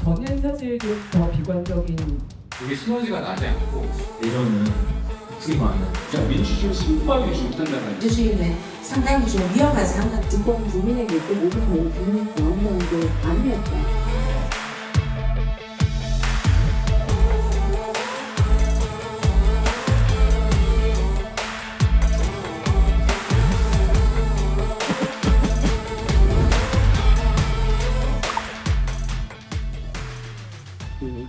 저는 사실 좀 더 비관적인 이게 시너지가 나지 않고 예전은 국기만은 민주주의 승부하기 좀 못한다는 민주주의는 상당히 좀 위험하지 않나. 집권 국민에게 또 모든 걸 국민 경험하는 게 아니었다.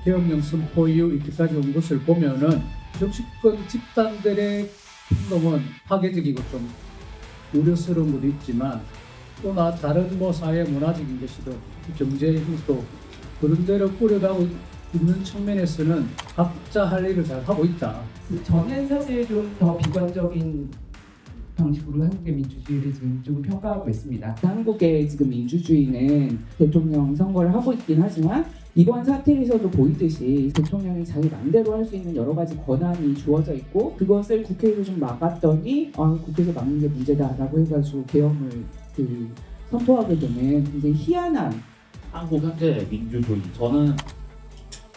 계엄령 선포 이후 이때까지 온 것을 보면은 정치권 집단들의 행동은 파괴적이고 좀 우려스러운 것도 있지만 또나 다른 사회 문화적인 것이든 경제 행도 그런 대로 꾸려가고 있는 측면에서는 각자 할 일을 잘 하고 있다. 저는 사실 좀 더 비관적인 방식으로 한국의 민주주의를 지금 조금 평가하고 있습니다. 한국의 지금 민주주의는 대통령 선거를 하고 있긴 하지만 이번 사태에서도 보이듯이 대통령이 자기 맘대로 할 수 있는 여러 가지 권한이 주어져 있고 그것을 국회에서 좀 막았더니 국회에서 막는 게 문제다라고 해가지고 계엄을 선포하게 되는 굉장히 희한한 한국 현재 민주주의 저는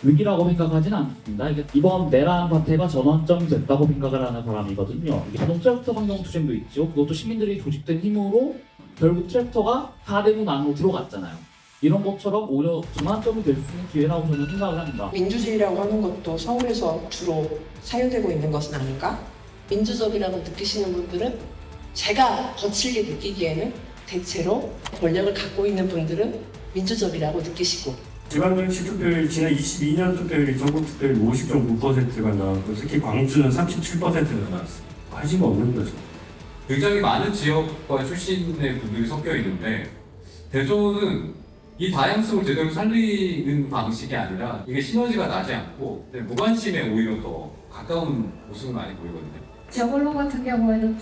위기라고 생각하지는 않습니다. 이번 내란 사태가 전환점이 됐다고 생각을 하는 사람이거든요. 자동 트랙터 환경 투쟁도 있죠. 그것도 시민들이 조직된 힘으로 결국 트랙터가 사대문 안으로 들어갔잖아요. 이런 것처럼 오히려 전환점이 될 수 있는 기회라고 저는 생각을 합니다. 민주주의라고 하는 것도 서울에서 주로 사용되고 있는 것은 아닌가? 민주적이라고 느끼시는 분들은 제가 거칠게 느끼기에는 대체로 권력을 갖고 있는 분들은 민주적이라고 느끼시고 지방정치 투표율 지난 22년 투표율이 전국 투표율 50.9%가 나왔고 특히 광주는 37%가 나왔어요. 관심 없는 거죠. 굉장히 많은 지역과 출신의 분들이 섞여 있는데 대전은 이 다양성을 제대로 살리는 방식이 아니라 이게 시너지가 나지 않고 무관심에 오히려 더 가까운 모습을 많이 보이거든요. 지역언론 같은 경우에는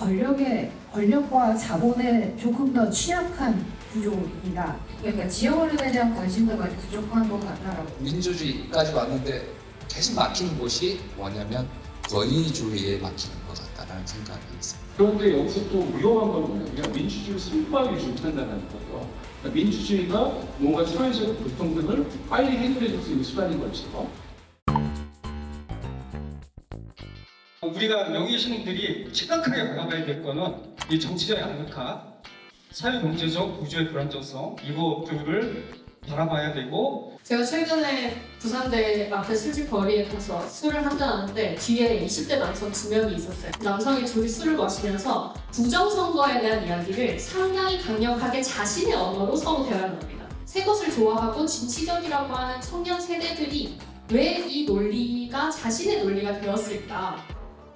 권력과 자본에 조금 더 취약한 구조입니다. 그러니까 지역언론에 대한 관심도가 부족한 것 같다라고. 민주주의까지 왔는데 계속 막히는 곳이 뭐냐면 권위주의에 막히는 것 같다라는 생각이 있습니다. 그런데 여기서 또 위험한 건 뭐냐면 민주주의 승부하기 좀 못한다는 거죠. 그러니까 민주주의가 뭔가 사회적 불평등을 빨리 해결해 줄 수 있는 수단인 것처럼 우리가 명예 시민들이 심각하게 바라봐야 될 거는 이 정치적 양극화, 사회-경제적 구조의 불안정성 이것들을 바라봐야 되고 제가 최근에 부산대 앞에 술집 거리에 가서 술을 한잔 하는데 뒤에 20대 남성 2명이 있었어요. 남성이 둘이 술을 마시면서 부정선거에 대한 이야기를 상당히 강력하게 자신의 언어로 서로 대화를 합니다. 새 것을 좋아하고 진취적이라고 하는 청년 세대들이 왜 이 논리가 자신의 논리가 되었을까?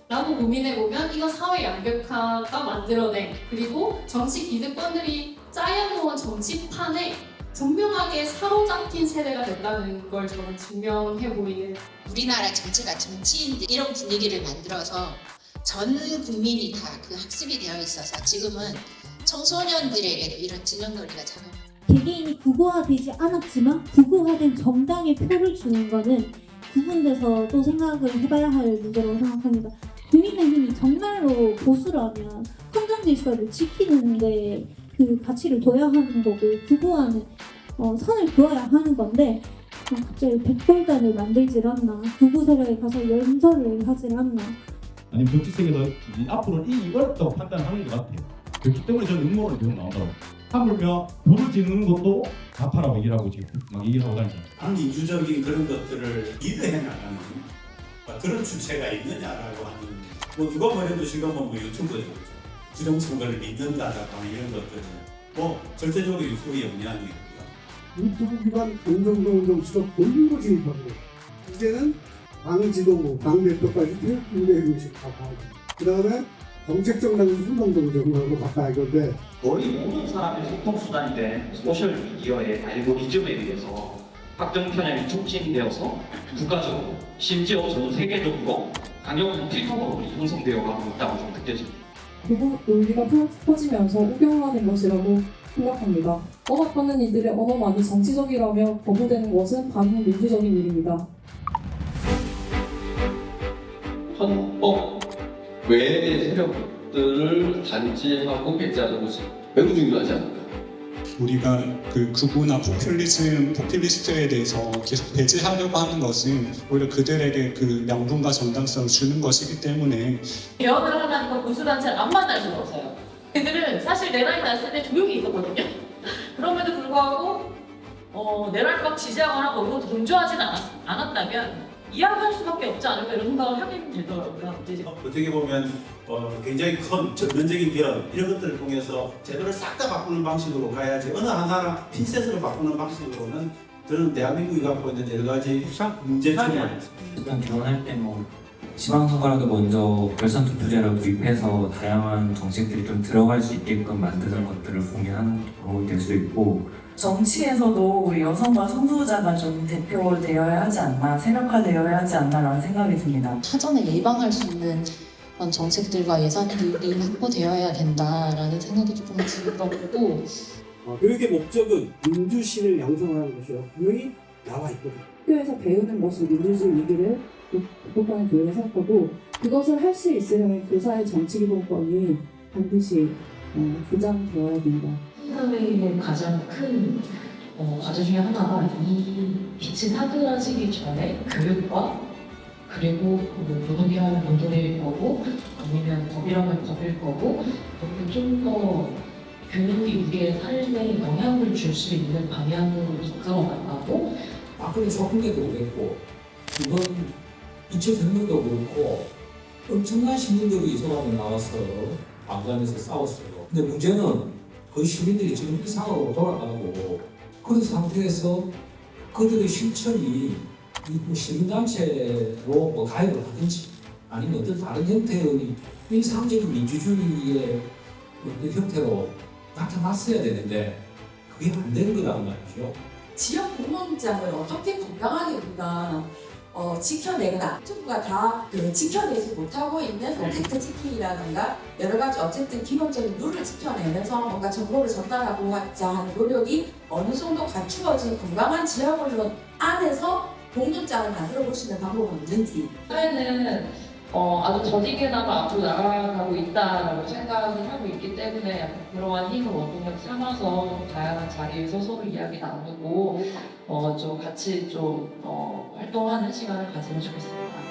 라고 고민해보면 이건 사회 양극화가 만들어낸 그리고 정치 기득권들이 짜여놓은 정치판에 분명하게 사로잡힌 세대가 됐다는 걸 저는 증명해 보이는 우리나라 전체가 정치인들 이런 분위기를 만들어서 전 국민이 다 그 학습이 되어 있어서 지금은 청소년들에게도 이런 진영 논리가 작용. 개개인이 구구화되지 않았지만 구구화된 정당의 표를 주는 것은 구분돼서 또 생각을 해봐야 할 문제라고 생각합니다. 국민의힘이 정말로 보수라면 헌정 질서를 지키는데 그 가치를 둬야 하는 거고 구구화는 선을 그어야 하는 건데 갑자기 백골단을 만들질 않나 구구 세력에 가서 연설을 하질 않나 아니면 정치색에서 앞으로는 이익이 어렵다고 판단하는 것 같아요. 그렇기 때문에 저는 음모론이 계속 나오더라고요. 하물며 불을 지르는 것도 가파라고 얘기하고 지금 막 얘기를 하고 다니잖아요. 반민주적인 그런 것들을 리드해 나가는 그런 주체가 있느냐라고 하는 누가 뭐래도 지금 유튜브에 부정선거를 믿는다라고 하는 이런 것들은 절대적으로 유튜브의 영향이고요. 유튜브 기반 공정동 정치가 본인으로 진입하고 이제는 당 지도부, 당 대표까지 국민의힘식 가까이 그 다음에 정책적 당에서 순방동정으로 가까이 건데 거의 모든 사람의 소통수단이 된 소셜미디어의 알고리즘에 의해서 확정 편향이 촉진되어서 국가적으로 심지어 전 세계적으로 강력한 필터법이 형성되어 가고 있다고 좀 느껴집니다. 구구 논리가 퍼지면서 우경화된 것이라고 생각합니다. 억압받는 이들의 언어만이 정치적이라며 거부되는 것은 반민주적인 일입니다. 헌법 외의 세력들을 단죄하고 배제하는 것이 매우 중요하지 않을까. 우리가 그 극우나 포퓰리스트에 대해서 계속 배제하려고 하는 것은 오히려 그들에게 그 명분과 정당성을 주는 것이기 때문에 개혁을 하려니까 보수단체를 안 만날 수가 없어요. 그들은 사실 내란이 났을 때 조용히 있었거든요. 그럼에도 불구하고 내란을 막 지지하거나 거기서 동조하지는 않았다면 이야기할 수밖에 없지 않을까 이런 생각을 하게 되더라고요. 어떻게 보면 굉장히 큰 전면적인 변 이런 것들을 통해서 제도를 싹 다 바꾸는 방식으로 가야지 어느 하나 핀셋으로 바꾸는 방식으로는 저는 대한민국이 갖고 있는 여러 가지 문제점이 일단 결혼할 때 뭐 지방선거라도 먼저 결선투표제를 도입해서 다양한 정책들이 좀 들어갈 수 있게끔 만드는 것들을 공유하는 방법이 될 수 있고 정치에서도 우리 여성과 성소수자가 좀 대표되어야 하지 않나, 세력화되어야 하지 않나라는 생각이 듭니다. 사전에 예방할 수 있는 그런 정책들과 예산들이 확보되어야 된다라는 생각이 조금 들었고 교육의 목적은 민주신을 양성하는 것이라고 분명히 나와 있거든요. 학교에서 배우는 것이 민주주의 위기를 극복하는 교육을 생각하고 그것을 할 수 있으려면 교사의 정치기본권이 반드시 보장되어야 된다. 사회의 가장 큰 과제 중에 하나가 이 빛이 사그라지기 전에 교육과 그리고 노동이라는 노동일 거고 아니면 법이라면 법일 거고 그렇게 좀 더 교육이 우리의 삶에 영향을 줄 수 있는 방향으로 이끌어간다고 앞으로 소풍대도 그랬고 이번 2000년도 그렇고 엄청난 시민들이 소감에 나와서 방관에서 싸웠어요. 근데 문제는 그 시민들이 지금 이상으로 돌아가고 그런 상태에서 그들의 실천이 시민단체로 뭐 가입을 하든지 아니면 어떤 다른 형태의 일상적인 민주주의의 어떤 형태로 나타났어야 되는데 그게 안 되는 거란 말이죠. 지역 공무원장을 어떻게 건강하게 우리가 지켜내거나 정부가 다 지켜내지 못하고 있는 팩트 체킹이라든가 여러 가지 어쨌든 기본적인 룰을 지켜내면서 뭔가 정보를 전달하고자 하는 노력이 어느 정도 갖추어진 건강한 지역 언론 안에서 공론장을 만들어 볼 수 있는 방법은 없는지. 사회는 아주 더디게나마 앞으로 나아가고 있다라고 생각을 하고 있기 때문에 약간 그러한 힘을 원동력 삼아서 다양한 자리에서 서로 이야기 나누고 좀 같이 좀 활동하는 시간을 가지면 좋겠습니다.